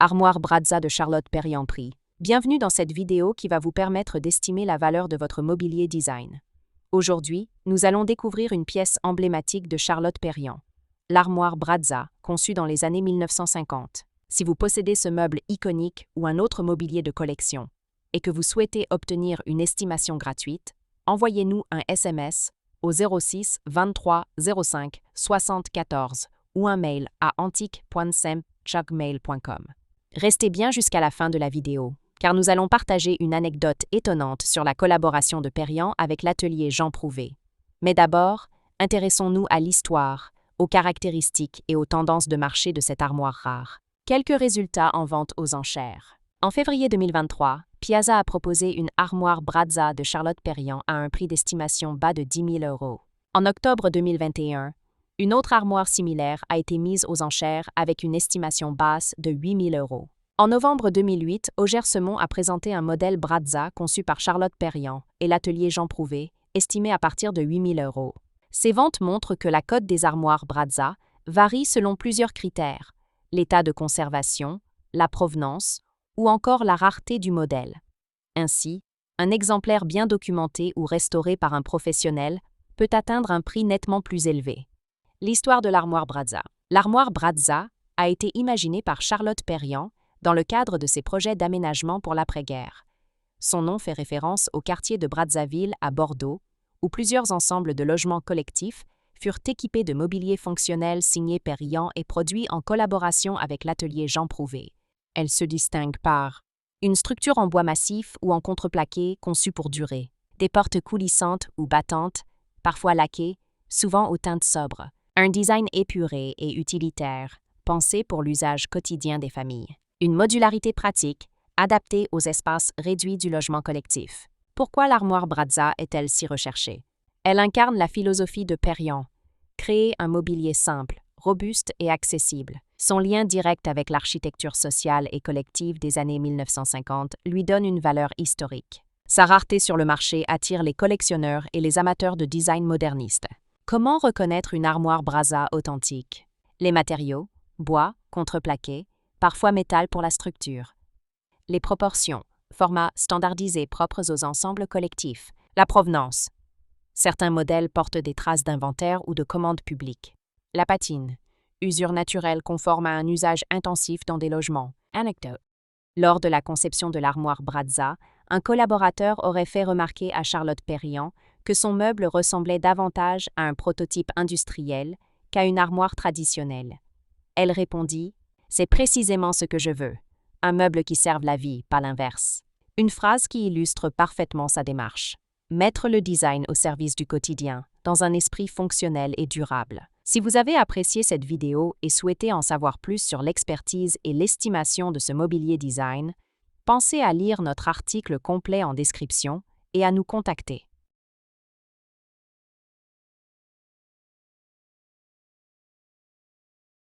Armoire Brazza de Charlotte Perriand Prix. Bienvenue dans cette vidéo qui va vous permettre d'estimer la valeur de votre mobilier design. Aujourd'hui, nous allons découvrir une pièce emblématique de Charlotte Perriand, l'armoire Brazza, conçue dans les années 1950. Si vous possédez ce meuble iconique ou un autre mobilier de collection et que vous souhaitez obtenir une estimation gratuite, envoyez-nous un SMS au 06 23 05 74 ou un mail à antique.sem@gmail.com. Restez bien jusqu'à la fin de la vidéo, car nous allons partager une anecdote étonnante sur la collaboration de Perriand avec l'atelier Jean Prouvé. Mais d'abord, intéressons-nous à l'histoire, aux caractéristiques et aux tendances de marché de cette armoire rare. Quelques résultats en vente aux enchères. En février 2023, Piazza a proposé une armoire Brazza de Charlotte Perriand à un prix d'estimation bas de 10 000 €. En octobre 2021, une autre armoire similaire a été mise aux enchères avec une estimation basse de 8 000 €. En novembre 2008, Auger-Semont a présenté un modèle Brazza conçu par Charlotte Perriand et l'atelier Jean Prouvé, estimé à partir de 8 000 €. Ces ventes montrent que la cote des armoires Brazza varie selon plusieurs critères: l'état de conservation, la provenance ou encore la rareté du modèle. Ainsi, un exemplaire bien documenté ou restauré par un professionnel peut atteindre un prix nettement plus élevé. L'histoire de l'armoire Brazza. L'armoire Brazza a été imaginée par Charlotte Perriand dans le cadre de ses projets d'aménagement pour l'après-guerre. Son nom fait référence au quartier de Brazzaville à Bordeaux, où plusieurs ensembles de logements collectifs furent équipés de mobilier fonctionnel signé Perriand et produit en collaboration avec l'atelier Jean Prouvé. Elle se distingue par une structure en bois massif ou en contreplaqué conçue pour durer, des portes coulissantes ou battantes, parfois laquées, souvent aux teintes sobres, un design épuré et utilitaire, pensé pour l'usage quotidien des familles, une modularité pratique, adaptée aux espaces réduits du logement collectif. Pourquoi l'armoire Brazza est-elle si recherchée? Elle incarne la philosophie de Perriand: créer un mobilier simple, robuste et accessible. Son lien direct avec l'architecture sociale et collective des années 1950 lui donne une valeur historique. Sa rareté sur le marché attire les collectionneurs et les amateurs de design moderniste. Comment reconnaître une armoire Brazza authentique? Les matériaux: bois, contreplaqué, parfois métal pour la structure. Les proportions: formats standardisés propres aux ensembles collectifs. La provenance: certains modèles portent des traces d'inventaire ou de commande publique. La patine: usure naturelle conforme à un usage intensif dans des logements. Anecdote: lors de la conception de l'armoire Brazza, un collaborateur aurait fait remarquer à Charlotte Perriand que son meuble ressemblait davantage à un prototype industriel qu'à une armoire traditionnelle. Elle répondit: « C'est précisément ce que je veux. Un meuble qui serve la vie, pas l'inverse. » Une phrase qui illustre parfaitement sa démarche. Mettre le design au service du quotidien, dans un esprit fonctionnel et durable. Si vous avez apprécié cette vidéo et souhaitez en savoir plus sur l'expertise et l'estimation de ce mobilier design, pensez à lire notre article complet en description et à nous contacter.